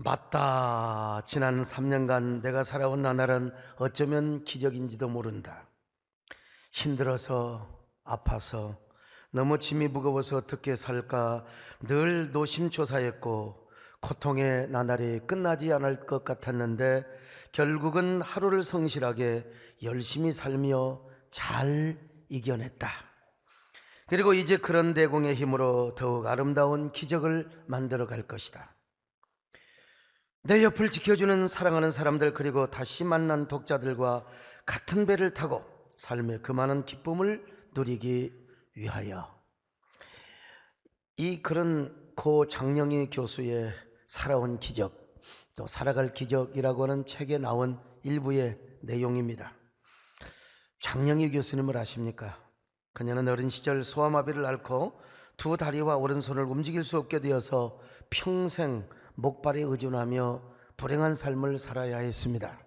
맞다. 지난 3년간 내가 살아온 나날은 어쩌면 기적인지도 모른다. 힘들어서, 아파서, 너무 짐이 무거워서 어떻게 살까 늘 노심초사했고, 고통의 나날이 끝나지 않을 것 같았는데 결국은 하루를 성실하게 열심히 살며 잘 이겨냈다. 그리고 이제 그런 내공의 힘으로 더욱 아름다운 기적을 만들어 갈 것이다. 내 옆을 지켜주는 사랑하는 사람들, 그리고 다시 만난 독자들과 같은 배를 타고 삶의 그 많은 기쁨을 누리기 위하여. 이 그런 고 장영희 교수의 살아온 기적, 또 살아갈 기적이라고 하는 책에 나온 일부의 내용입니다. 장영희 교수님을 아십니까? 그녀는 어린 시절 소아마비를 앓고 두 다리와 오른손을 움직일 수 없게 되어서 평생 목발에 의존하며 불행한 삶을 살아야 했습니다.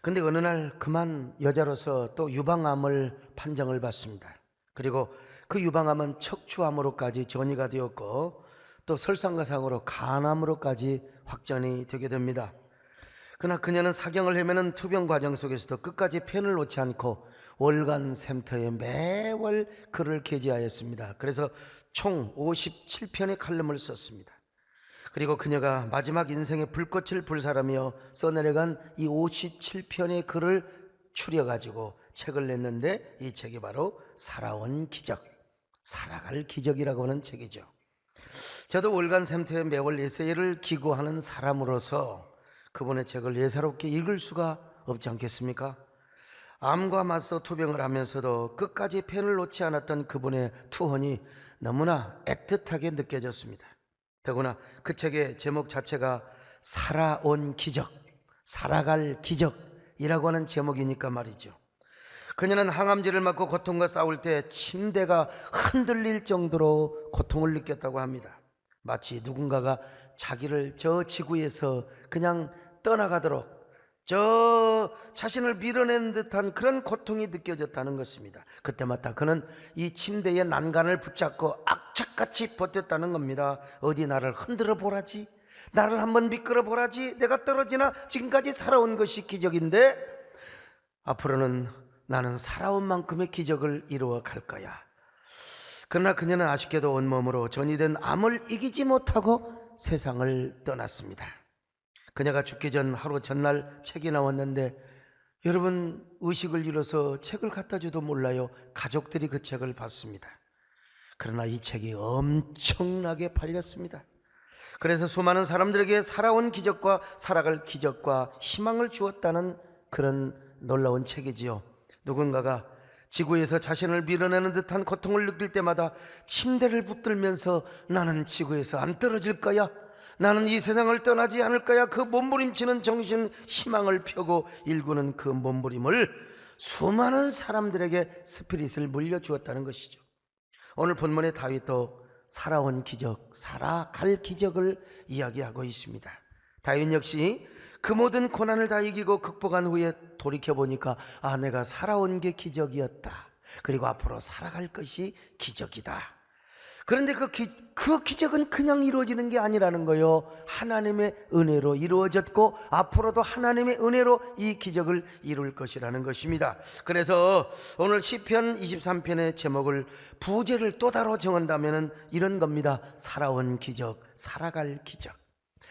그런데 어느 날 그만 여자로서 또 유방암을 판정을 받습니다. 그리고 그 유방암은 척추암으로까지 전이가 되었고 또 설상가상으로 간암으로까지 확전이 되게 됩니다. 그러나 그녀는 사경을 헤매는 투병 과정 속에서도 끝까지 펜을 놓지 않고 월간 샘터에 매월 글을 게재하였습니다. 그래서 총 57편의 칼럼을 썼습니다. 그리고 그녀가 마지막 인생의 불꽃을 불사르며 써내려간 이 57편의 글을 추려가지고 책을 냈는데, 이 책이 바로 살아온 기적, 살아갈 기적이라고 하는 책이죠. 저도 월간 샘터에 매월 에세이를 기고하는 사람으로서 그분의 책을 예사롭게 읽을 수가 없지 않겠습니까? 암과 맞서 투병을 하면서도 끝까지 펜을 놓지 않았던 그분의 투혼이 너무나 애틋하게 느껴졌습니다. 더구나 그 책의 제목 자체가 살아온 기적, 살아갈 기적이라고 하는 제목이니까 말이죠. 그녀는 항암제를 맞고 고통과 싸울 때 침대가 흔들릴 정도로 고통을 느꼈다고 합니다. 마치 누군가가 자기를 저 지구에서 그냥 떠나가도록 자신을 밀어낸 듯한 그런 고통이 느껴졌다는 것입니다. 그때마다 그는 이 침대의 난간을 붙잡고 악착같이 버텼다는 겁니다. 어디 나를 흔들어 보라지, 나를 한번 미끄러 보라지, 내가 떨어지나 지금까지 살아온 것이 기적인데 앞으로는 나는 살아온 만큼의 기적을 이루어 갈 거야. 그러나 그녀는 아쉽게도 온몸으로 전이된 암을 이기지 못하고 세상을 떠났습니다. 그녀가 죽기 전 하루 전날 책이 나왔는데, 여러분, 의식을 잃어서 책을 갖다 줘도 몰라요. 가족들이 그 책을 봤습니다. 그러나 이 책이 엄청나게 팔렸습니다. 그래서 수많은 사람들에게 살아온 기적과 살아갈 기적과 희망을 주었다는 그런 놀라운 책이지요. 누군가가 지구에서 자신을 밀어내는 듯한 고통을 느낄 때마다 침대를 붙들면서 나는 지구에서 안 떨어질 거야, 나는 이 세상을 떠나지 않을 거야, 그 몸부림치는 정신, 희망을 펴고 일구는 그 몸부림을 수많은 사람들에게 스피릿을 물려주었다는 것이죠. 오늘 본문의 다윗도 살아온 기적, 살아갈 기적을 이야기하고 있습니다. 다윗 역시 그 모든 고난을 다 이기고 극복한 후에 돌이켜보니까 내가 살아온 게 기적이었다, 그리고 앞으로 살아갈 것이 기적이다. 그런데 그 기적은 그냥 이루어지는 게 아니라는 거예요. 하나님의 은혜로 이루어졌고 앞으로도 하나님의 은혜로 이 기적을 이룰 것이라는 것입니다. 그래서 오늘 시편 23편의 제목을 부제를 또 다로 정한다면 이런 겁니다. 살아온 기적, 살아갈 기적,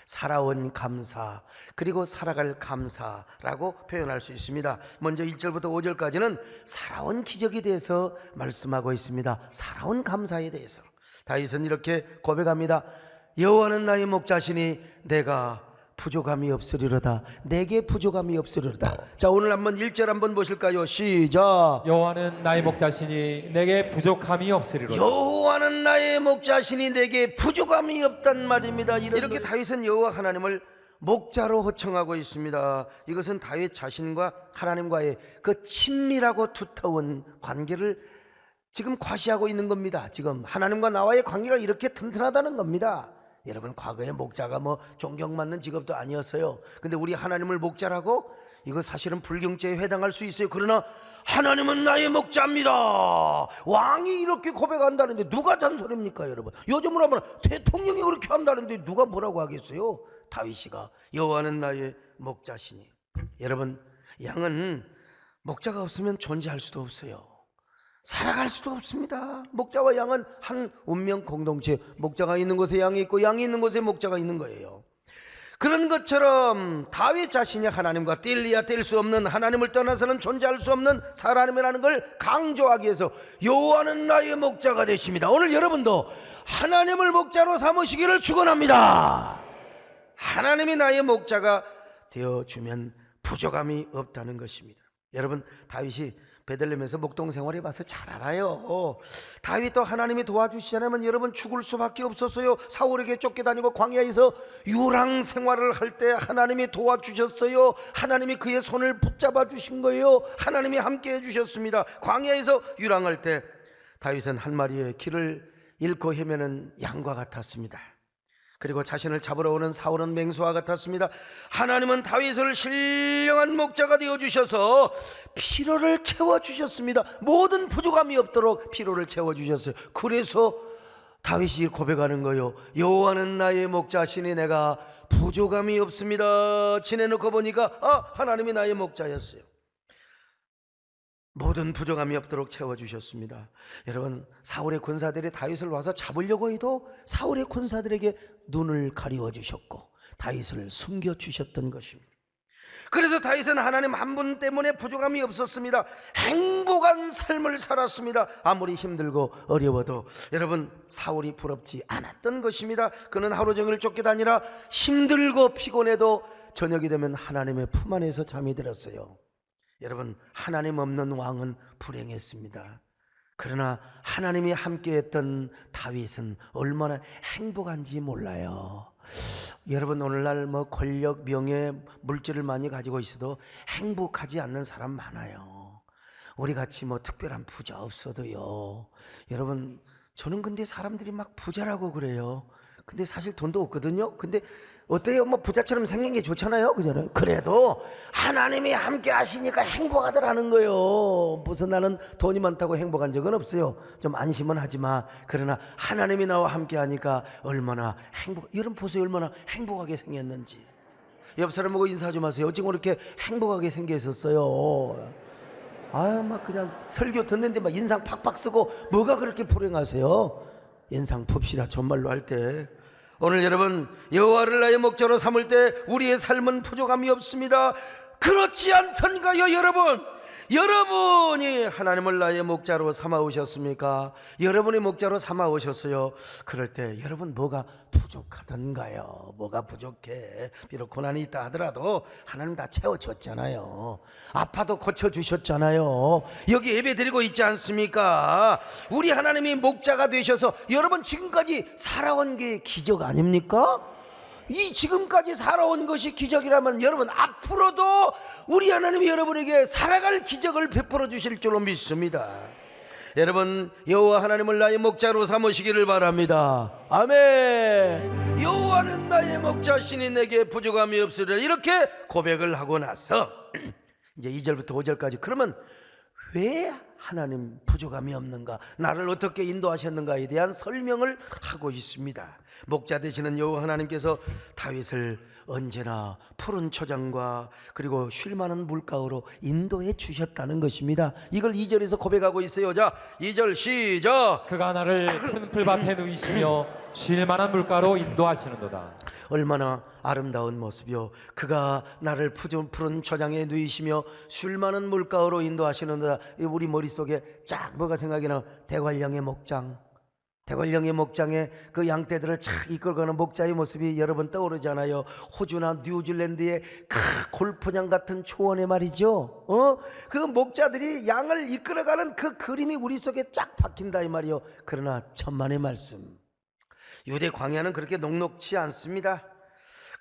살아온 감사, 그리고 살아갈 감사라고 표현할 수 있습니다. 먼저 1절부터 5절까지는 살아온 기적에 대해서 말씀하고 있습니다. 살아온 감사에 대해서 다윗은 이렇게 고백합니다. 여호와는 나의 목자시니 내가 부족함이 없으리로다. 내게 부족함이 없으리로다. 자, 오늘 한번 1절 한번 보실까요? 시작. 여호와는 나의 목자시니 내게 부족함이 없으리로다. 여호와는 나의 목자시니 내게 부족함이 없단 말입니다. 이렇게 다윗은 여호와 하나님을 목자로 호칭하고 있습니다. 이것은 다윗 자신과 하나님과의 그 친밀하고 두터운 관계를 지금 과시하고 있는 겁니다. 지금 하나님과 나와의 관계가 이렇게 튼튼하다는 겁니다. 여러분, 과거에 목자가 존경받는 직업도 아니었어요. 근데 우리 하나님을 목자라고? 이거 사실은 불경죄에 해당할 수 있어요. 그러나 하나님은 나의 목자입니다, 왕이 이렇게 고백한다는데 누가 잔소리입니까? 여러분, 요즘으로 하면 대통령이 그렇게 한다는데 누가 뭐라고 하겠어요? 다윗이가 여호와는 나의 목자시니. 여러분, 양은 목자가 없으면 존재할 수도 없어요. 살아갈 수도 없습니다. 목자와 양은 한 운명 공동체, 목자가 있는 곳에 양이 있고 양이 있는 곳에 목자가 있는 거예요. 그런 것처럼 다윗 자신이 하나님과 뗄래야 뗄 수 없는, 하나님을 떠나서는 존재할 수 없는 사람이라는 걸 강조하기 위해서 여호와는 나의 목자가 되십니다. 오늘 여러분도 하나님을 목자로 삼으시기를 축원합니다. 하나님이 나의 목자가 되어주면 부족함이 없다는 것입니다. 여러분, 다윗이 베들레헴에서 목동 생활해 봐서 잘 알아요. 다윗도 하나님이 도와주시지 않으면 여러분 죽을 수밖에 없었어요. 사울에게 쫓겨다니고 광야에서 유랑 생활을 할 때 하나님이 도와주셨어요. 하나님이 그의 손을 붙잡아 주신 거예요. 하나님이 함께 해주셨습니다. 광야에서 유랑할 때 다윗은 한 마리의 길을 잃고 헤매는 양과 같았습니다. 그리고 자신을 잡으러 오는 사울은 맹수와 같았습니다. 하나님은 다윗을 신령한 목자가 되어주셔서 필요를 채워주셨습니다. 모든 부족함이 없도록 필요를 채워주셨어요. 그래서 다윗이 고백하는 거예요. 여호와는 나의 목자시니 내가 부족함이 없습니다. 지내놓고 보니까 하나님이 나의 목자였어요. 모든 부족함이 없도록 채워주셨습니다. 여러분, 사울의 군사들이 다윗을 와서 잡으려고 해도 사울의 군사들에게 눈을 가리워 주셨고 다윗을 숨겨주셨던 것입니다. 그래서 다윗은 하나님 한 분 때문에 부족함이 없었습니다. 행복한 삶을 살았습니다. 아무리 힘들고 어려워도 여러분, 사울이 부럽지 않았던 것입니다. 그는 하루 종일 쫓겨다니라 힘들고 피곤해도 저녁이 되면 하나님의 품 안에서 잠이 들었어요. 여러분, 하나님 없는 왕은 불행했습니다. 그러나 하나님이 함께했던 다윗은 얼마나 행복한지 몰라요. 여러분, 오늘날 권력, 명예, 물질을 많이 가지고 있어도 행복하지 않는 사람 많아요. 우리같이 특별한 부자 없어도요. 여러분, 저는 근데 사람들이 막 부자라고 그래요. 근데 사실 돈도 없거든요. 근데 어때요? 부자처럼 생긴 게 좋잖아요, 그잖아요. 그래도 하나님이 함께 하시니까 행복하더라는 거예요. 무슨 나는 돈이 많다고 행복한 적은 없어요. 좀 안심은 하지만 그러나 하나님이 나와 함께 하니까 얼마나 여러분 보세요, 얼마나 행복하게 생겼는지. 옆 사람 보고 인사 좀 하세요. 어찌 그렇게 행복하게 생겨 있었어요? 그냥 설교 듣는데 인상 팍팍 쓰고 뭐가 그렇게 불행하세요? 인상 풉시다, 정말로 할 때. 오늘 여러분, 여호와를 나의 목자로 삼을 때 우리의 삶은 부족함이 없습니다. 그렇지 않던가요, 여러분? 여러분이 하나님을 나의 목자로 삼아 오셨습니까? 여러분의 목자로 삼아 오셨어요. 그럴 때 여러분 뭐가 부족하던가요? 뭐가 부족해? 비록 고난이 있다 하더라도 하나님 다 채워줬잖아요. 아파도 고쳐주셨잖아요. 여기 예배 드리고 있지 않습니까? 우리 하나님이 목자가 되셔서 여러분 지금까지 살아온 게 기적 아닙니까? 이 지금까지 살아온 것이 기적이라면 여러분 앞으로도 우리 하나님이 여러분에게 살아갈 기적을 베풀어 주실 줄로 믿습니다. 여러분, 여호와 하나님을 나의 목자로 삼으시기를 바랍니다. 아멘. 여호와는 나의 목자시니 내게 부족함이 없으리라. 이렇게 고백을 하고 나서 이제 2절부터 5절까지 그러면 왜 하나님 부족함이 없는가, 나를 어떻게 인도하셨는가에 대한 설명을 하고 있습니다. 목자 되시는 여호와 하나님께서 다윗을 언제나 푸른 초장과 그리고 쉴만한 물가로 인도해 주셨다는 것입니다. 이걸 2절에서 고백하고 있어요. 자, 2절 시작. 그가 나를 큰 풀밭에 누이시며 쉴만한 물가로 인도하시는도다. 얼마나 아름다운 모습이요. 그가 나를 푸른 초장에 누이시며 쉴만한 물가로 인도하시는도다. 우리 머릿속에 쫙 뭐가 생각이 나? 대관령의 목장. 대관령의 목장에 그 양떼들을 착 이끌어가는 목자의 모습이 여러분 떠오르잖아요. 호주나 뉴질랜드의 골프장 같은 초원에 말이죠. 그 목자들이 양을 이끌어가는 그 그림이 우리 속에 쫙 박힌다 이 말이요. 그러나 천만의 말씀, 유대 광야는 그렇게 녹록지 않습니다.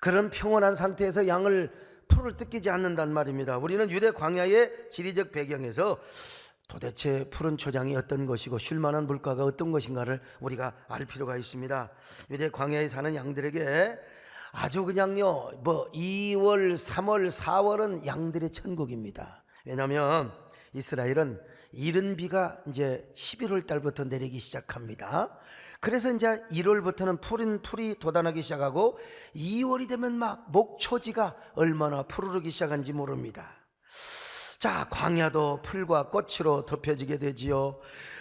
그런 평온한 상태에서 양을 풀을 뜯기지 않는단 말입니다. 우리는 유대 광야의 지리적 배경에서 도대체 푸른 초장이 어떤 것이고 쉴만한 물가가 어떤 것인가를 우리가 알 필요가 있습니다. 유대 광야에 사는 양들에게 아주 그냥요 2월, 3월, 4월은 양들의 천국입니다. 왜냐하면 이스라엘은 이른 비가 이제 11월 달부터 내리기 시작합니다. 그래서 이제 1월부터는 풀이 돋아나기 시작하고 2월이 되면 막 목초지가 얼마나 푸르르기 시작한지 모릅니다. 자, 광야도 풀과 꽃으로 덮여지게 되지요.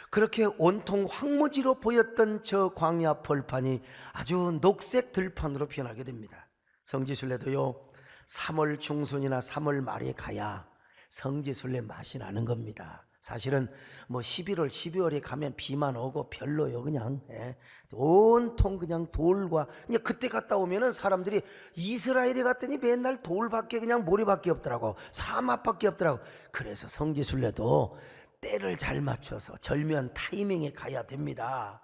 그렇게 온통 황무지로 보였던 저 광야 벌판이 아주 녹색 들판으로 변하게 됩니다. 성지순례도요, 3월 중순이나 3월 말에 가야 성지순례 맛이 나는 겁니다. 사실은 뭐 11월, 12월에 가면 비만 오고 별로요. 그냥 온통 그냥 돌과, 그냥 그때 갔다 오면은 사람들이 이스라엘에 갔더니 맨날 돌밖에, 그냥 모래밖에 없더라고. 사막밖에 없더라고. 그래서 성지순례도 때를 잘 맞춰서 절묘한 타이밍에 가야 됩니다.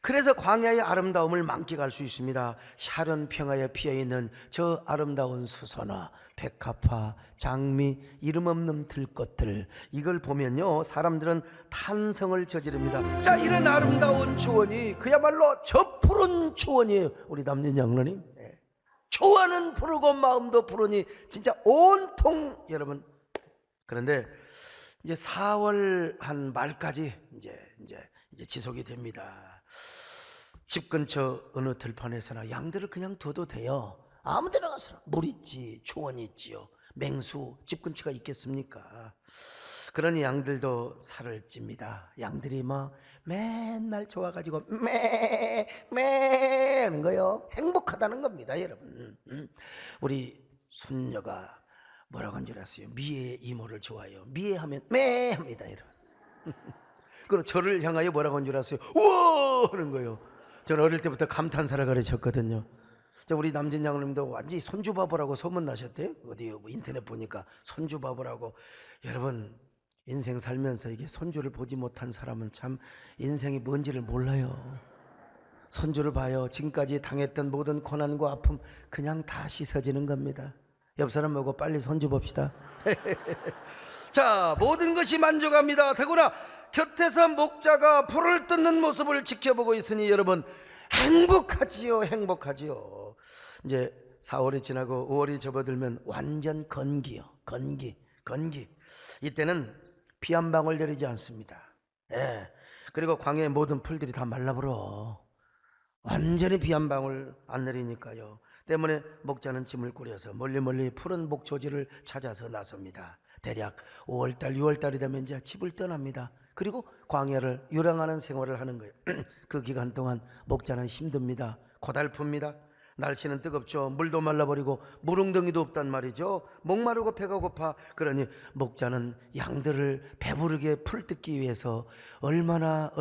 그래서 광야의 아름다움을 만끽할 수 있습니다. 샤론 평야에 피어있는 저 아름다운 수선화, 백합화, 장미, 이름 없는 들꽃들, 이걸 보면요 사람들은 탄성을 저지릅니다. 자, 이런 아름다운 초원이 그야말로 저 푸른 초원이에요. 우리 남진 장로님, 초원은 푸르고 마음도 푸르니 진짜 온통, 여러분. 그런데 이제 4월 한 말까지 이제 지속이 됩니다. 집 근처 어느 들판에서나 양들을 그냥 둬도 돼요. 아무 데나 가서나. 물 있지, 초원이 있지요. 맹수, 집 근처가 있겠습니까? 그러니 양들도 살을 찝니다. 양들이 막 맨날 좋아가지고 매 하는 거요. 행복하다는 겁니다, 여러분. 우리 손녀가 뭐라고 한 줄 아세요? 미애 이모를 좋아해요. 미애하면 매 합니다, 여러분. 그리고 저를 향하여 뭐라고 한 줄 아세요? 우와 하는 거예요. 저는 어릴 때부터 감탄사를 가르쳤거든요. 우리 남진 양님도 완전히 손주바보라고 소문나셨대요. 어디 뭐 인터넷 보니까 손주바보라고. 여러분, 인생 살면서 이게 손주를 보지 못한 사람은 참 인생이 뭔지를 몰라요. 손주를 봐요. 지금까지 당했던 모든 고난과 아픔 그냥 다 씻어지는 겁니다. 옆 사람 보고 빨리 손주 봅시다. 자, 모든 것이 만족합니다. 더구나 곁에서 목자가 불을 뜯는 모습을 지켜보고 있으니 여러분 행복하지요. 행복하지요. 이제 4월이 지나고 5월이 접어들면 완전 건기요. 건기. 이때는 비 한 방울 내리지 않습니다. 그리고 광야의 모든 풀들이 다 말라버려. 완전히 비 한 방울 안 내리니까요. 때문에 목자는 짐을 꾸려서 멀리 푸른 목초지를 찾아서 나섭니다. 대략 5월달, 6월달이 되면 이제 집을 떠납니다. 그리고 광야를 유랑하는 생활을 하는 거예요. 그 기간 동안 목자는 힘듭니다. 고달픕니다. 날씨는 뜨겁죠. 물도 말라버리고 물웅덩이도 없단 말이죠. 목마르고 배가 고파. 그러니 목자는 양들을 배부르게 풀 뜯기 위해서 얼마나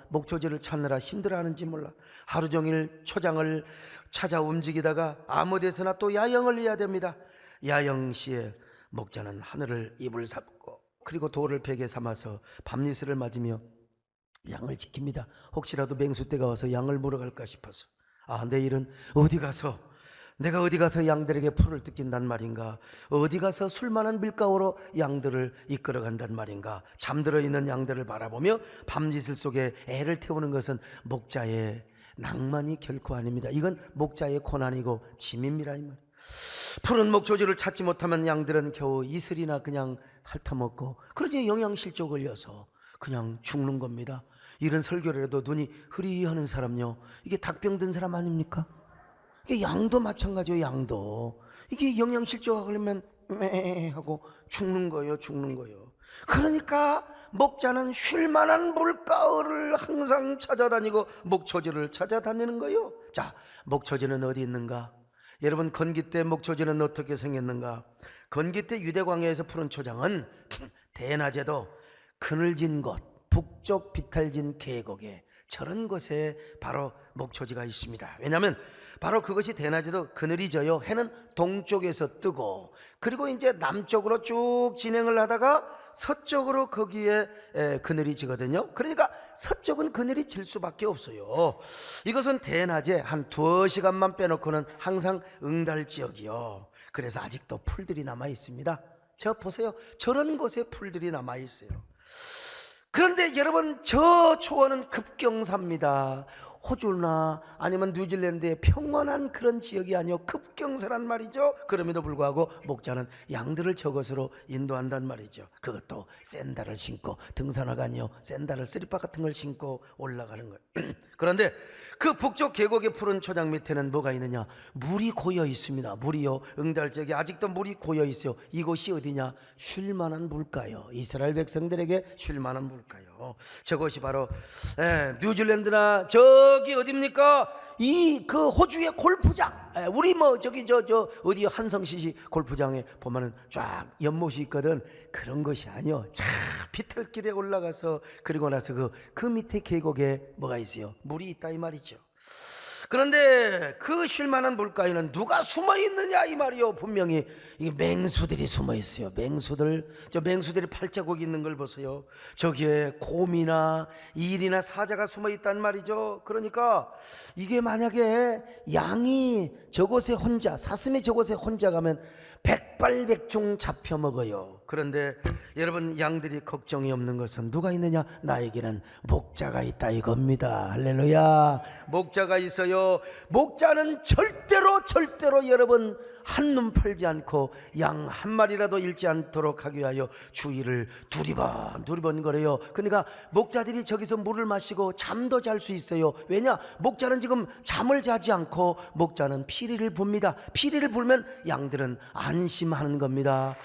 목초지를 찾느라 힘들어하는지 몰라. 하루 종일 초장을 찾아 움직이다가 아무 데서나 또 야영을 해야 됩니다. 야영 시에 목자는 하늘을 이불 삼고 그리고 돌을 베개 삼아서 밤이슬을 맞으며 양을 지킵니다. 혹시라도 맹수떼가 와서 양을 물어갈까 싶어서. 내일은 내가 어디 가서 양들에게 풀을 뜯긴단 말인가? 어디 가서 술만한 밀가루로 양들을 이끌어 간단 말인가? 잠들어 있는 양들을 바라보며 밤이슬 속에 애를 태우는 것은 목자의 낭만이 결코 아닙니다. 이건 목자의 고난이고 짐입니다. 이 말. 푸른 목초지를 찾지 못하면 양들은 겨우 이슬이나 그냥 핥아먹고 그러니 영양실조 걸려서 그냥 죽는 겁니다. 이런 설교를 해도 눈이 흐리하는 사람요, 이게 닭병 든 사람 아닙니까? 이게 양도 마찬가지예요. 양도 이게 영양실조가 걸리면 매 하고 죽는 거예요. 그러니까 목자는 쉴만한 물가을을 항상 찾아다니고 목초지를 찾아다니는 거예요. 자, 목초지는 어디 있는가? 여러분, 건기 때 목초지는 어떻게 생겼는가? 건기 때 유대광야에서 푸른 초장은 대낮에도 그늘진 곳, 북쪽 비탈진 계곡에, 저런 곳에 바로 목초지가 있습니다. 왜냐하면 바로 그것이 대낮에도 그늘이 져요. 해는 동쪽에서 뜨고 그리고 이제 남쪽으로 쭉 진행을 하다가 서쪽으로 거기에 그늘이 지거든요. 그러니까 서쪽은 그늘이 질 수밖에 없어요. 이것은 대낮에 한 2시간만 빼놓고는 항상 응달 지역이요. 그래서 아직도 풀들이 남아 있습니다. 저 보세요. 저런 곳에 풀들이 남아 있어요. 그런데 여러분, 저 초원은 급경사입니다. 호주나 아니면 뉴질랜드의 평원한 그런 지역이 아니요 급경사란 말이죠. 그럼에도 불구하고 목자는 양들을 저것으로 인도한단 말이죠. 그것도 샌들을 신고 등산화가 아니요 샌들을 쓰리빠 같은 걸 신고 올라가는 거예요. 그런데 그 북쪽 계곡의 푸른 초장 밑에는 뭐가 있느냐? 물이 고여 있습니다. 물이요 응달적에 아직도 물이 고여 있어요. 이곳이 어디냐? 쉴만한 물가요. 이스라엘 백성들에게 쉴만한 물가요. 저것이 바로 뉴질랜드나 저기 어딥니까? 이 그 호주의 골프장. 우리 뭐 저기 저 어디 한성시시 골프장에 보면은 쫙 연못이 있거든. 그런 것이 아니요. 자 비탈길에 올라가서 그리고 나서 그 밑에 계곡에 뭐가 있어요? 물이 있다 이 말이죠. 그런데 그 쉴만한 물가에는 누가 숨어 있느냐 이 말이요. 분명히 이 맹수들이 숨어 있어요. 저 맹수들이 팔자국 있는 걸 보세요. 저기에 곰이나 일이나 사자가 숨어 있단 말이죠. 그러니까 이게 만약에 양이 저곳에 혼자, 사슴이 저곳에 혼자 가면 백발백중 잡혀 먹어요. 그런데 여러분 양들이 걱정이 없는 것은 누가 있느냐? 나에게는 목자가 있다 이겁니다. 할렐루야. 목자가 있어요. 목자는 절대로 여러분 한눈 팔지 않고 양 한 마리라도 잃지 않도록 하기 위하여 주위를 두리번 거려요. 그러니까 목자들이 저기서 물을 마시고 잠도 잘 수 있어요. 왜냐? 목자는 지금 잠을 자지 않고 목자는 피리를 붑니다. 피리를 불면 양들은 안심하는 겁니다.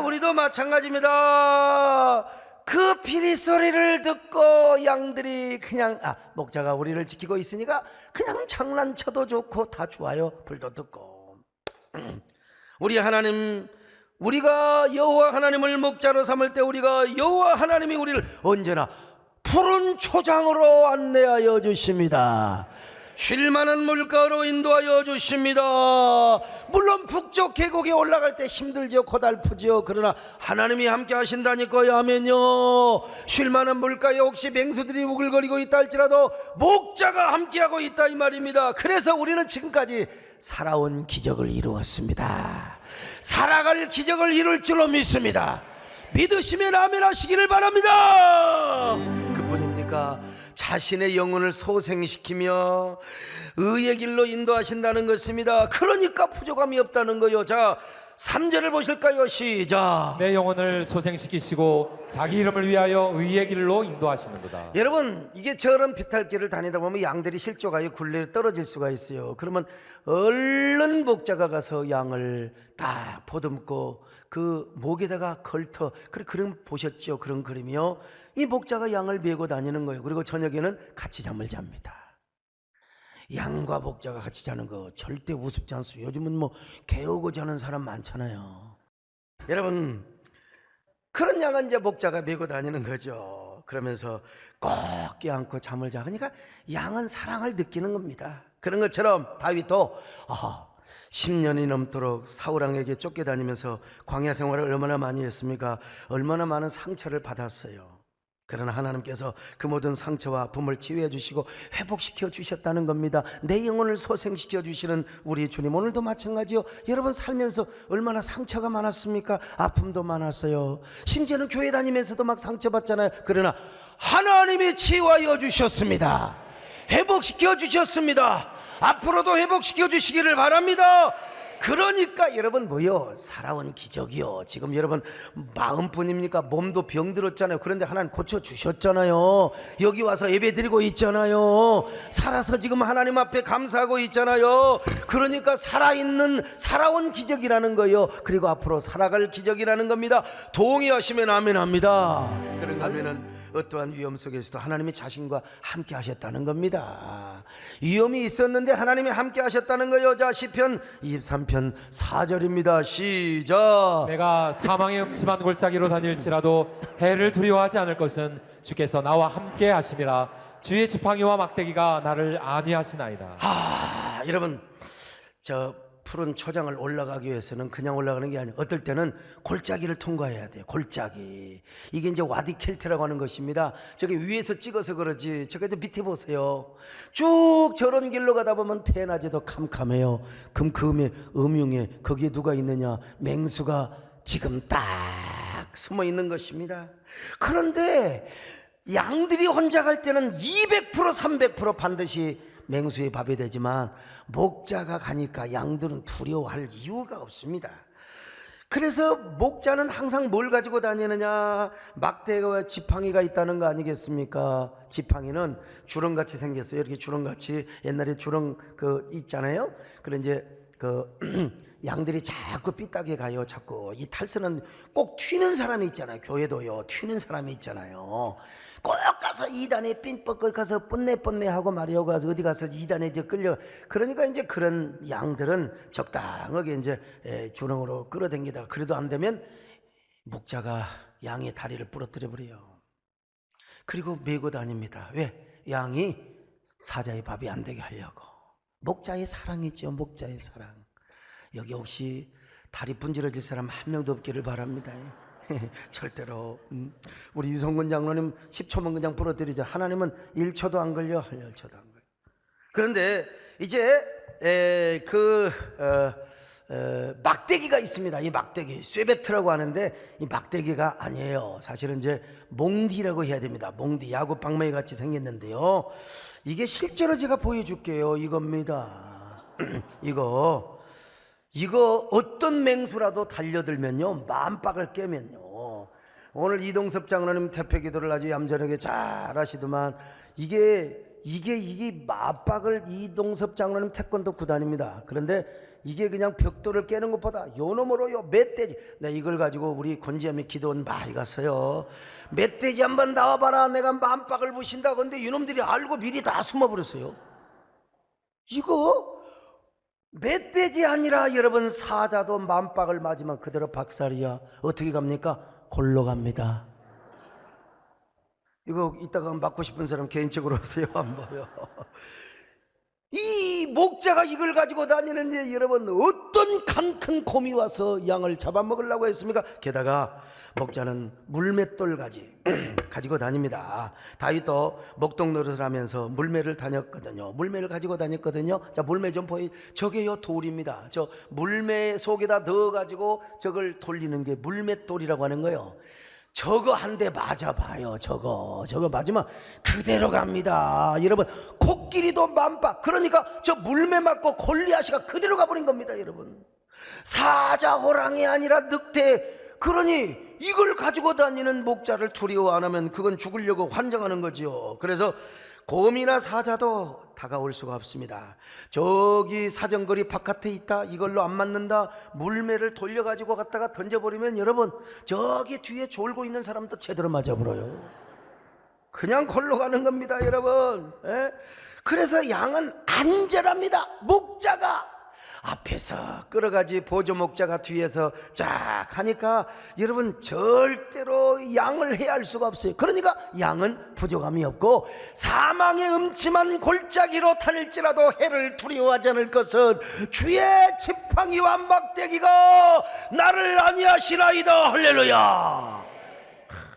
우리도 마찬가지입니다. 그 피리 소리를 듣고 양들이 그냥 목자가 우리를 지키고 있으니까 그냥 장난쳐도 좋고 다 좋아요. 불도 듣고. 우리 하나님, 우리가 여호와 하나님을 목자로 삼을 때 우리가 여호와 하나님이 우리를 언제나 푸른 초장으로 안내하여 주십니다. 쉴만한 물가로 인도하여 주십니다. 물론 북쪽 계곡에 올라갈 때 힘들죠. 고달프죠. 그러나 하나님이 함께 하신다니까요. 아멘요. 쉴만한 물가에 혹시 맹수들이 우글거리고 있다 할지라도 목자가 함께하고 있다 이 말입니다. 그래서 우리는 지금까지 살아온 기적을 이루었습니다. 살아갈 기적을 이룰 줄로 믿습니다. 믿으시면 아멘 하시기를 바랍니다. 그뿐입니까? 자신의 영혼을 소생시키며 의의 길로 인도하신다는 것입니다. 그러니까 부족함이 없다는 거요. 자 3절을 보실까요? 시작. 내 영혼을 소생시키시고 자기 이름을 위하여 의의 길로 인도하시는도다. 여러분 이게 저런 비탈길을 다니다 보면 양들이 실족하여 굴레에 떨어질 수가 있어요. 그러면 얼른 목자가 가서 양을 딱 보듬고 그 목에다가 걸터 그런 보셨죠? 그런 그림이요. 이 목자가 양을 메고 다니는 거예요. 그리고 저녁에는 같이 잠을 잡니다. 양과 목자가 같이 자는 거 절대 우습지 않습니다. 요즘은 뭐 개우고 자는 사람 많잖아요. 여러분 그런 양은 이제 목자가 메고 다니는 거죠. 그러면서 꼭 껴안고 잠을 자. 그러니까 양은 사랑을 느끼는 겁니다. 그런 것처럼 다윗도 10년이 넘도록 사울왕에게 쫓겨다니면서 광야 생활을 얼마나 많이 했습니까? 얼마나 많은 상처를 받았어요. 그러나 하나님께서 그 모든 상처와 아픔을 치유해 주시고 회복시켜 주셨다는 겁니다. 내 영혼을 소생시켜 주시는 우리 주님 오늘도 마찬가지요. 여러분 살면서 얼마나 상처가 많았습니까? 아픔도 많았어요. 심지어는 교회 다니면서도 막 상처받잖아요. 그러나 하나님이 치유하여 주셨습니다. 회복시켜 주셨습니다. 앞으로도 회복시켜 주시기를 바랍니다. 그러니까 여러분 뭐요? 살아온 기적이요. 지금 여러분 마음뿐입니까? 몸도 병들었잖아요. 그런데 하나님 고쳐주셨잖아요. 여기 와서 예배 드리고 있잖아요. 살아서 지금 하나님 앞에 감사하고 있잖아요. 그러니까 살아온 기적이라는 거예요. 그리고 앞으로 살아갈 기적이라는 겁니다. 동의하시면 아멘 합니다. 그런가 하면은 어떠한 위험 속에서도 하나님이 자신과 함께 하셨다는 겁니다. 위험이 있었는데 하나님이 함께 하셨다는 거예요. 자 시편 23편 4절입니다. 시작. 내가 사망의 음침한 골짜기로 다닐지라도 해를 두려워하지 않을 것은 주께서 나와 함께 하심이라. 주의 지팡이와 막대기가 나를 안위하시나이다. 여러분 저 푸른 초장을 올라가기 위해서는 그냥 올라가는 게 아니에요. 어떨 때는 골짜기를 통과해야 돼요. 골짜기. 이게 이제 와디 켈트라고 하는 것입니다. 저기 위에서 찍어서 그러지 저기 밑에 보세요. 쭉 저런 길로 가다 보면 태낮에도 캄캄해요. 금금에 음흉해. 거기에 누가 있느냐? 맹수가 지금 딱 숨어 있는 것입니다. 그런데 양들이 혼자 갈 때는 200% 300% 반드시 맹수의 밥이 되지만 목자가 가니까 양들은 두려워할 이유가 없습니다. 그래서 목자는 항상 뭘 가지고 다니느냐? 막대기와 지팡이가 있다는 거 아니겠습니까? 지팡이는 주렁같이 생겼어요. 이렇게 주렁같이, 옛날에 주렁 그 있잖아요. 그래 이제 그 양들이 자꾸 삐딱에 가요. 자꾸 이 탈선은 꼭 튀는 사람이 있잖아요. 교회도요, 튀는 사람이 있잖아요. 꼭 가서 이단에 삥뻑 가서 뻔내뻔내 하고 말이요, 가서 어디 가서 이단에 이제 끌려. 그러니까 이제 그런 양들은 적당하게 이제 주렁으로 끌어당기다가 그래도 안 되면 목자가 양의 다리를 부러뜨려 버려요. 그리고 메고 다닙니다. 왜? 양이 사자의 밥이 안 되게 하려고. 목자의 사랑이죠. 목자의 사랑. 여기 혹시 다리 분질러질 사람 한 명도 없기를 바랍니다. 절대로. 우리 이성근 장로님 10초만 그냥 부러뜨리자. 하나님은 1초도 안 걸려. 1초도 안 걸려. 그런데 이제 막대기가 있습니다. 이 막대기 쇠베트라고 하는데 이 막대기가 아니에요. 사실은 이제 몽디라고 해야 됩니다. 몽디, 야구 방망이 같이 생겼는데요. 이게 실제로 제가 보여줄게요. 이겁니다. 이거 어떤 맹수라도 달려들면요, 만박을 깨면요. 오늘 이동섭 장로님 태폐기도를 아주 얌전하게 잘 하시더만 이게 맞박을 이동섭 장로님 태권도 구단입니다. 그런데 이게 그냥 벽돌을 깨는 것보다 요놈으로요, 멧돼지. 내 이걸 가지고 우리 권지암이 기도원 많이 갔어요. 멧돼지 한번 나와봐라, 내가 만박을 부신다. 근데 이놈들이 알고 미리 다 숨어버렸어요. 이거 멧돼지 아니라 여러분, 사자도 만박을 맞으면 그대로 박살이야. 어떻게 갑니까? 골로 갑니다. 이거 이따가 맞고 싶은 사람 개인적으로 오세요. 안 보여. 이 목자가 이걸 가지고 다니는데 여러분, 어떤 간 큰 곰이 와서 양을 잡아먹으려고 했습니까? 게다가 목자는 물맷돌 가지고 다닙니다. 다윗도 목동 노릇을 하면서 물매를 다녔거든요. 물매를 가지고 다녔거든요. 자, 물매 좀 보이. 저게요, 돌입니다. 저 물매 속에다 넣어가지고 저걸 돌리는 게 물맷돌이라고 하는 거예요. 저거 한 대 맞아봐요. 저거 맞으면 그대로 갑니다. 여러분, 코끼리도 만박. 그러니까 저 물매 맞고 골리앗이가 그대로 가버린 겁니다. 여러분, 사자 호랑이 아니라 늑대. 그러니 이걸 가지고 다니는 목자를 두려워 안 하면 그건 죽으려고 환장하는 거지요. 그래서 곰이나 사자도 다가올 수가 없습니다. 저기 사정거리 바깥에 있다, 이걸로 안 맞는다, 물매를 돌려가지고 갔다가 던져버리면 여러분, 저기 뒤에 졸고 있는 사람도 제대로 맞아버려요. 그냥 걸로 가는 겁니다, 여러분. 그래서 양은 안전합니다. 목자가 앞에서 끌어가지 보조 목자가 뒤에서 쫙 하니까 여러분, 절대로 양을 해할 수가 없어요. 그러니까 양은 부족함이 없고 사망의 음침한 골짜기로 다닐지라도 해를 두려워하지 않을 것은 주의 지팡이와 막대기가 나를 안위하시나이다. 할렐루야.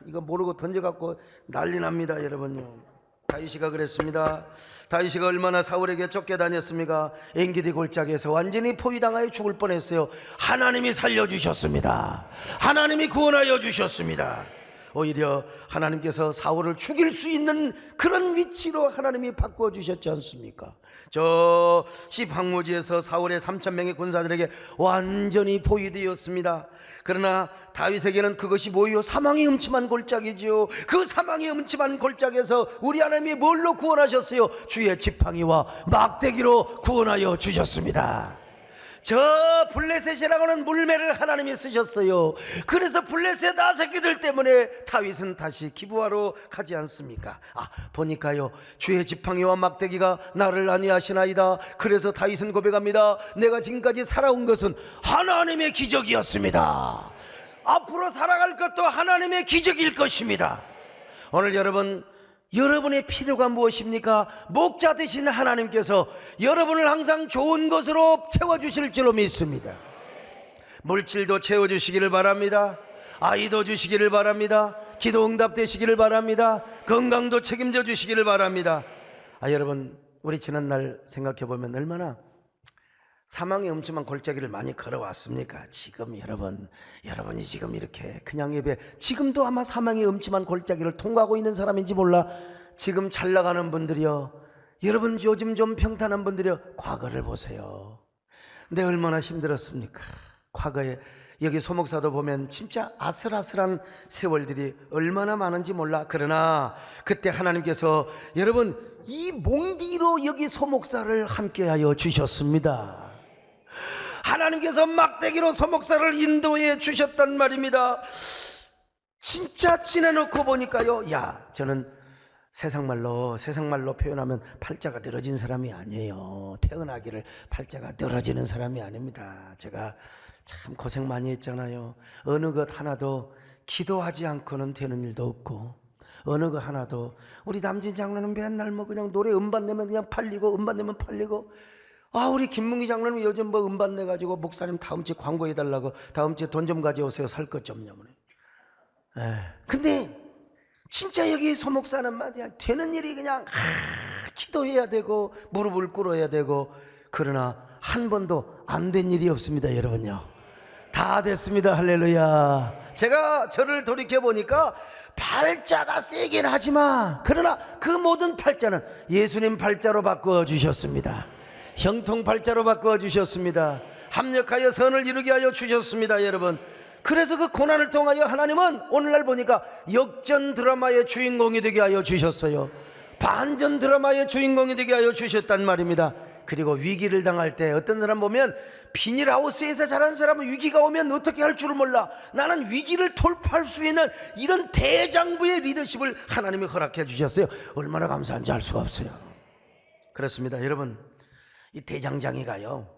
이거 모르고 던져갖고 난리 납니다, 여러분요. 다윗이가 그랬습니다. 다윗이가 얼마나 사울에게 쫓겨다녔습니까? 엔게디 골짜기에서 완전히 포위당하여 죽을 뻔했어요. 하나님이 살려주셨습니다. 하나님이 구원하여 주셨습니다. 오히려 하나님께서 사울을 죽일 수 있는 그런 위치로 하나님이 바꾸어 주셨지 않습니까? 저 시방무지에서 사울의 3,000명의 군사들에게 완전히 포위되었습니다. 그러나 다윗에게는 그것이 뭐요? 사망의 음침한 골짜기지요. 그 사망의 음침한 골짜기에서 우리 하나님이 뭘로 구원하셨어요? 주의 지팡이와 막대기로 구원하여 주셨습니다. 저 블레셋이라고 하는 물매를 하나님이 쓰셨어요. 그래서 블레셋 아새끼들 때문에 다윗은 다시 기부하러 가지 않습니까? 보니까요, 주의 지팡이와 막대기가 나를 안위하시나이다. 그래서 다윗은 고백합니다. 내가 지금까지 살아온 것은 하나님의 기적이었습니다. 앞으로 살아갈 것도 하나님의 기적일 것입니다. 오늘 여러분의 필요가 무엇입니까? 목자 되신 하나님께서 여러분을 항상 좋은 것으로 채워주실 줄로 믿습니다. 물질도 채워주시기를 바랍니다. 아이도 주시기를 바랍니다. 기도 응답되시기를 바랍니다. 건강도 책임져 주시기를 바랍니다. 여러분, 우리 지난날 생각해보면 얼마나 사망의 음침한 골짜기를 많이 걸어왔습니까? 지금 여러분이 지금 이렇게 그냥 예배, 지금도 아마 사망의 음침한 골짜기를 통과하고 있는 사람인지 몰라. 지금 잘 나가는 분들이요, 여러분 요즘 좀 평탄한 분들이 과거를 보세요. 내 얼마나 힘들었습니까? 과거에 여기 소목사도 보면 진짜 아슬아슬한 세월들이 얼마나 많은지 몰라. 그러나 그때 하나님께서 여러분 이 몽디로 여기 소목사를 함께하여 주셨습니다. 하나님께서 막대기로 소목사를 인도해 주셨단 말입니다. 진짜 지내놓고 보니까요, 야, 저는 세상말로 표현하면 팔자가 늘어진 사람이 아니에요. 태어나기를 팔자가 늘어지는 사람이 아닙니다. 제가 참 고생 많이 했잖아요. 어느 것 하나도 기도하지 않고는 되는 일도 없고, 어느 것 하나도 우리 남진 장로는 맨날 뭐 그냥 노래 음반 내면 그냥 팔리고, 음반 내면 팔리고, 아, 우리 김문기 장로는 요즘 뭐 음반 내가지고 목사님 다음 주에 광고해달라고, 다음 주에 돈 좀 가져오세요. 살 것 좀요. 근데 진짜 여기 소목사는 말이야, 되는 일이 그냥 기도해야 되고 무릎을 꿇어야 되고, 그러나 한 번도 안 된 일이 없습니다. 여러분요, 다 됐습니다. 할렐루야. 제가 저를 돌이켜보니까 팔자가 세긴 하지만 그러나 그 모든 팔자는 예수님 팔자로 바꾸어 주셨습니다. 형통 팔자로 바꾸어 주셨습니다. 합력하여 선을 이루게 하여 주셨습니다. 여러분, 그래서 그 고난을 통하여 하나님은 오늘날 보니까 역전 드라마의 주인공이 되게 하여 주셨어요. 반전 드라마의 주인공이 되게 하여 주셨단 말입니다. 그리고 위기를 당할 때 어떤 사람 보면 비닐하우스에서 자란 사람은 위기가 오면 어떻게 할 줄을 몰라. 나는 위기를 돌파할 수 있는 이런 대장부의 리더십을 하나님이 허락해 주셨어요. 얼마나 감사한지 알 수가 없어요. 그렇습니다. 여러분, 이 대장장이가요,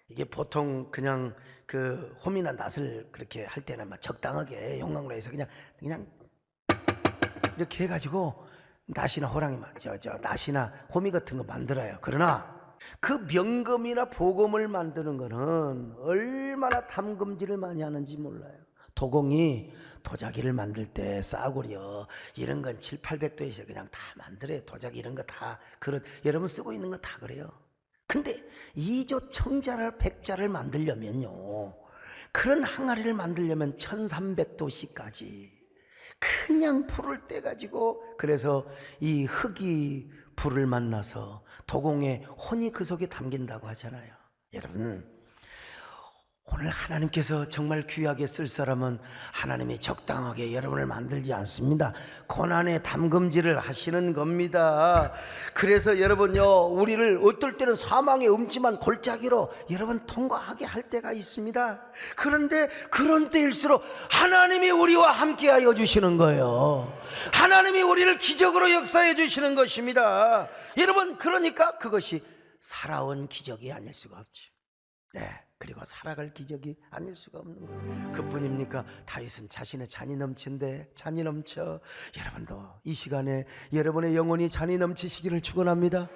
이게 보통 그냥 그 홈이나 낫을 그렇게 할 때는 막 적당하게 용광로 해서 그냥 이렇게 해가지고 낫이나 호랑이, 낫이나 호미 같은 거 만들어요. 그러나 그 명금이나 보금을 만드는 거는 얼마나 담금질을 많이 하는지 몰라요. 도공이 도자기를 만들 때 싸구려 이런 건 7, 800도에서 그냥 다 만들어요. 도자기 이런 거 다 그릇 여러분 쓰고 있는 거 다 그래요. 근데 이조 청자를 백자를 만들려면요, 그런 항아리를 만들려면 1300도씨까지 그냥 불을 떼가지고, 그래서 이 흙이 불을 만나서 도공의 혼이 그 속에 담긴다고 하잖아요. 여러분, 오늘 하나님께서 정말 귀하게 쓸 사람은 하나님이 적당하게 여러분을 만들지 않습니다. 고난의 담금질을 하시는 겁니다. 그래서 여러분요, 우리를 어떨 때는 사망의 음침한 골짜기로 여러분 통과하게 할 때가 있습니다. 그런데 그런 때일수록 하나님이 우리와 함께하여 주시는 거예요. 하나님이 우리를 기적으로 역사해 주시는 것입니다. 여러분, 그러니까 그것이 살아온 기적이 아닐 수가 없죠. 네, 그리고 살아갈 기적이 아닐 수가 없는 거예요. 그뿐입니까? 다윗은 자신의 잔이 넘친데, 잔이 넘쳐. 여러분도 이 시간에 여러분의 영혼이 잔이 넘치시기를 축원합니다.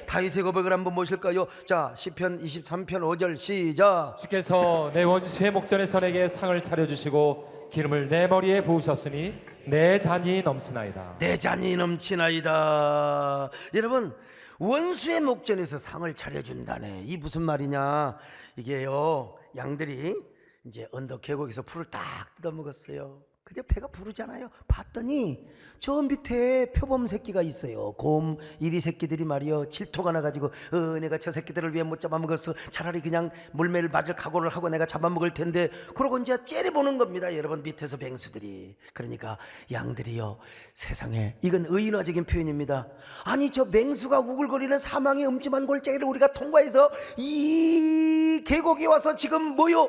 다윗의 고백을 한번 보실까요? 자, 시편 23편 5절 시작. 주께서 내 원수의 목전에서 내게 상을 차려주시고 기름을 내 머리에 부으셨으니 내 잔이 넘치나이다. 내 잔이 넘치나이다. 여러분, 원수의 목전에서 상을 차려준다네. 이 무슨 말이냐? 이게요, 양들이 이제 언덕 계곡에서 풀을 딱 뜯어먹었어요. 근데 배가 부르잖아요. 봤더니 저 밑에 표범 새끼가 있어요. 곰 이리 새끼들이 말이요, 질투가 나가지고 내가 저 새끼들을 왜 못 잡아먹었어. 차라리 그냥 물매를 맞을 각오를 하고 내가 잡아먹을 텐데. 그러고 이제 째려보는 겁니다. 여러분, 밑에서 맹수들이. 그러니까 양들이요, 세상에, 이건 의인화적인 표현입니다. 아니, 저 맹수가 우글거리는 사망의 음침한 골짜기를 우리가 통과해서 이 계곡에 와서 지금 뭐요,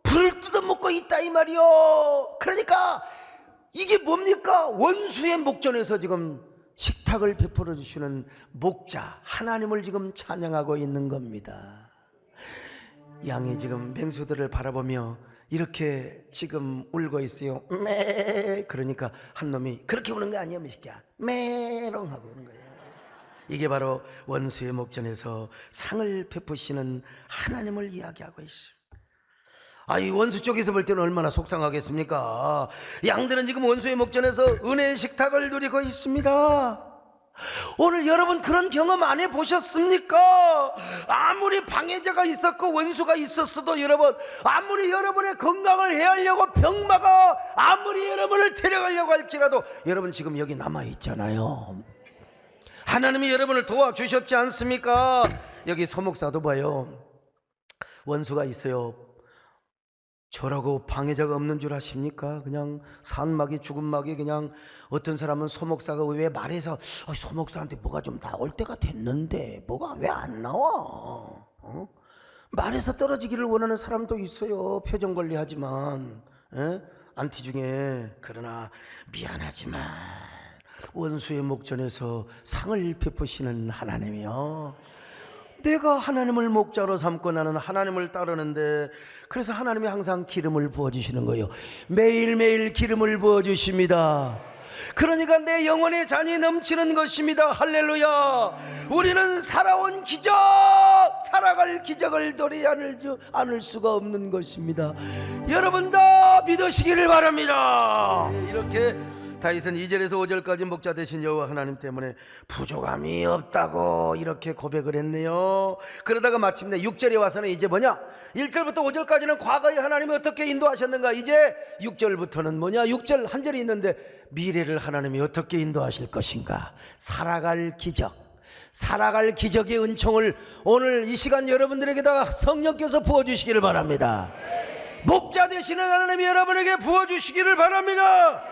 불을 뜯어먹고 있다 이 말이요. 그러니까 이게 뭡니까? 원수의 목전에서 지금 식탁을 베풀어 주시는 목자 하나님을 지금 찬양하고 있는 겁니다. 양이 지금 맹수들을 바라보며 이렇게 지금 울고 있어요. 매. 그러니까 한 놈이 그렇게 우는 거 아니에요, 미식이야. 메롱 하고 우는 거예요. 이게 바로 원수의 목전에서 상을 베푸시는 하나님을 이야기하고 있어요. 이 원수 쪽에서 볼 때는 얼마나 속상하겠습니까? 양들은 지금 원수의 목전에서 은혜의 식탁을 누리고 있습니다. 오늘 여러분 그런 경험 안 해보셨습니까? 아무리 방해자가 있었고 원수가 있었어도, 여러분 아무리 여러분의 건강을 해하려고 병마가 아무리 여러분을 데려가려고 할지라도, 여러분 지금 여기 남아있잖아요. 하나님이 여러분을 도와주셨지 않습니까? 여기 소목사도 봐요. 원수가 있어요. 저라고 방해자가 없는 줄 아십니까? 그냥 산막이 죽은 막이 그냥 어떤 사람은 소목사가 왜 말해서 소목사한테 뭐가 좀 나올 때가 됐는데 뭐가 왜 안 나와? 말에서 떨어지기를 원하는 사람도 있어요. 표정 관리하지만 안티 중에. 그러나 미안하지만 원수의 목전에서 상을 베푸시는 하나님이요, 내가 하나님을 목자로 삼고 나는 하나님을 따르는데, 그래서 하나님이 항상 기름을 부어주시는 거예요. 매일매일 기름을 부어주십니다. 그러니까 내 영혼의 잔이 넘치는 것입니다. 할렐루야. 우리는 살아온 기적, 살아갈 기적을 도리 않을 수가 없는 것입니다. 여러분 다 믿으시기를 바랍니다. 이렇게 다윗은 2절에서 5절까지 목자 되신 여호와 하나님 때문에 부족함이 없다고 이렇게 고백을 했네요. 그러다가 마침내 6절에 와서는 이제 뭐냐, 1절부터 5절까지는 과거에 하나님이 어떻게 인도하셨는가, 이제 6절부터는 뭐냐, 6절 한 절이 있는데 미래를 하나님이 어떻게 인도하실 것인가, 살아갈 기적, 살아갈 기적의 은총을 오늘 이 시간 여러분들에게다가 성령께서 부어주시기를 바랍니다. 목자 되시는 하나님이 여러분에게 부어주시기를 바랍니다.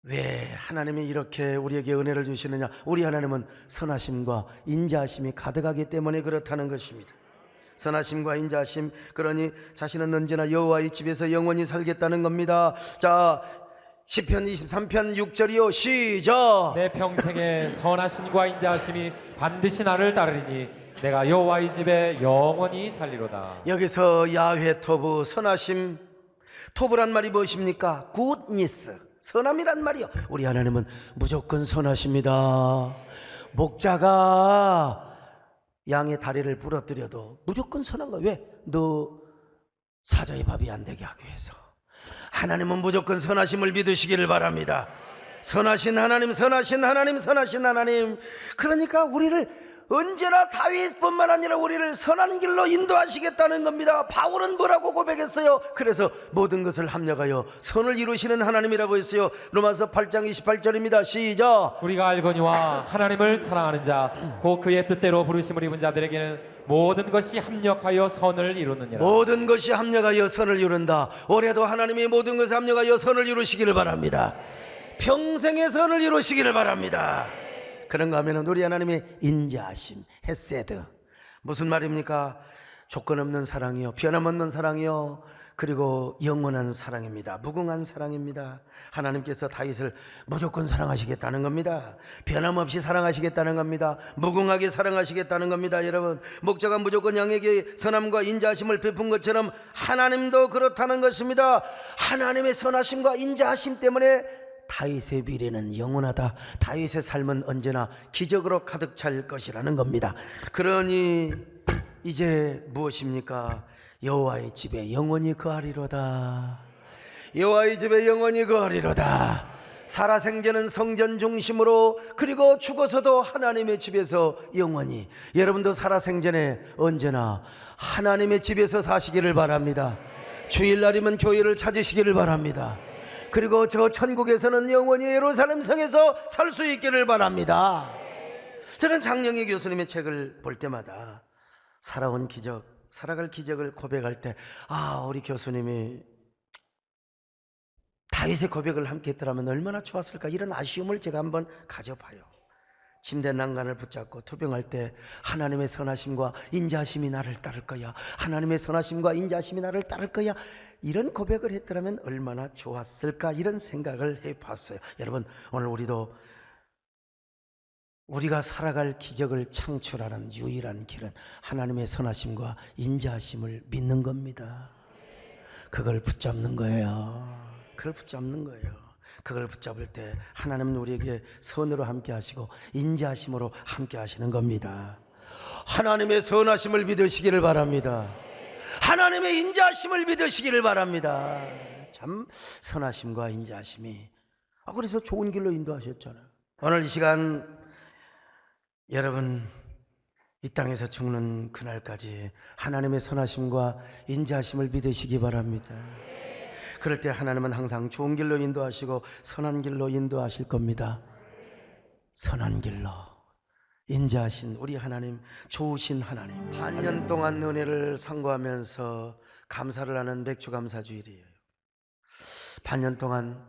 왜 하나님이 이렇게 우리에게 은혜를 주시느냐? 우리 하나님은 선하심과 인자하심이 가득하기 때문에 그렇다는 것입니다. 선하심과 인자하심, 그러니 자신은 언제나 여호와의 집에서 영원히 살겠다는 겁니다. 자, 시편 23편 6절이요, 시작. 내 평생에 선하심과 인자하심이 반드시 나를 따르리니 내가 여호와의 집에 영원히 살리로다. 여기서 야훼 토브, 선하심, 토브란 말이 무엇입니까? 굿니스, 선함이란 말이요. 우리 하나님은 무조건 선하십니다. 목자가 양의 다리를 부러뜨려도 무조건 선한 거야. 왜? 너 사자의 밥이 안 되게 하기 위해서. 하나님은 무조건 선하심을 믿으시기를 바랍니다. 선하신 하나님, 선하신 하나님, 선하신 하나님. 그러니까 우리를 언제나 다윗뿐만 아니라 우리를 선한 길로 인도하시겠다는 겁니다. 바울은 뭐라고 고백했어요? 그래서 모든 것을 합력하여 선을 이루시는 하나님이라고 했어요. 로마서 8장 28절입니다. 시작. 우리가 알거니와 하나님을 사랑하는 자 곧 그의 뜻대로 부르심을 입은 자들에게는 모든 것이 합력하여 선을 이루느니라. 모든 것이 합력하여 선을 이룬다. 올해도 하나님이 모든 것이 합력하여 선을 이루시기를 바랍니다. 평생의 선을 이루시기를 바랍니다. 그런가 하면 우리 하나님의 인자하심, 헤세드, 무슨 말입니까? 조건 없는 사랑이요, 변함없는 사랑이요, 그리고 영원한 사랑입니다. 무궁한 사랑입니다. 하나님께서 다윗을 무조건 사랑하시겠다는 겁니다. 변함없이 사랑하시겠다는 겁니다. 무궁하게 사랑하시겠다는 겁니다. 여러분, 목자가 무조건 양에게 선함과 인자하심을 베푼 것처럼 하나님도 그렇다는 것입니다. 하나님의 선하심과 인자하심 때문에 다윗의 미래는 영원하다. 다윗의 삶은 언제나 기적으로 가득 찰 것이라는 겁니다. 그러니 이제 무엇입니까? 여호와의 집에 영원히 거하리로다. 여호와의 집에 영원히 거하리로다. 살아생전은 성전 중심으로, 그리고 죽어서도 하나님의 집에서 영원히. 여러분도 살아생전에 언제나 하나님의 집에서 사시기를 바랍니다. 주일날이면 교회를 찾으시기를 바랍니다. 그리고 저 천국에서는 영원히 예루살렘 성에서 살 수 있기를 바랍니다. 저는 장영희 교수님의 책을 볼 때마다 살아온 기적, 살아갈 기적을 고백할 때, 우리 교수님이 다윗의 고백을 함께 했더라면 얼마나 좋았을까, 이런 아쉬움을 제가 한번 가져봐요. 침대 난간을 붙잡고 투병할 때 하나님의 선하심과 인자하심이 나를 따를 거야, 하나님의 선하심과 인자하심이 나를 따를 거야, 이런 고백을 했더라면 얼마나 좋았을까, 이런 생각을 해봤어요. 여러분, 오늘 우리가 살아갈 기적을 창출하는 유일한 길은 하나님의 선하심과 인자하심을 믿는 겁니다. 그걸 붙잡는 거예요. 그걸 붙잡는 거예요. 그걸 붙잡을 때 하나님은 우리에게 선으로 함께 하시고 인자하심으로 함께 하시는 겁니다. 하나님의 선하심을 믿으시기를 바랍니다. 하나님의 인자하심을 믿으시기를 바랍니다. 참 선하심과 인자하심이, 그래서 좋은 길로 인도하셨잖아요. 오늘 이 시간 여러분, 이 땅에서 죽는 그날까지 하나님의 선하심과 인자하심을 믿으시기 바랍니다. 그럴 때 하나님은 항상 좋은 길로 인도하시고 선한 길로 인도하실 겁니다. 선한 길로 인자하신 우리 하나님, 좋으신 하나님, 반년 동안 은혜를 상고하면서 감사를 하는 맥주감사주일이에요. 반년 동안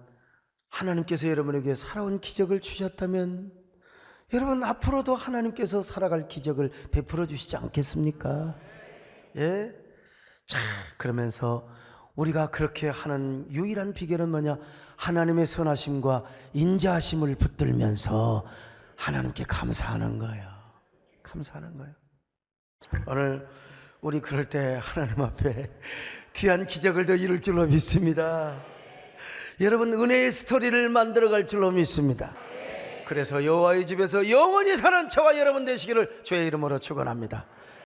하나님께서 여러분에게 살아온 기적을 주셨다면 여러분 앞으로도 하나님께서 살아갈 기적을 베풀어 주시지 않겠습니까? 예? 자, 그러면서 우리가 그렇게 하는 유일한 비결은 뭐냐? 하나님의 선하심과 인자하심을 붙들면서 하나님께 감사하는 거예요. 감사하는 거예요. 오늘 우리 그럴 때 하나님 앞에 귀한 기적을 더 이룰 줄로 믿습니다. 여러분 은혜의 스토리를 만들어갈 줄로 믿습니다. 그래서 여호와의 집에서 영원히 사는 저와 여러분 되시기를 주의 이름으로 축원합니다.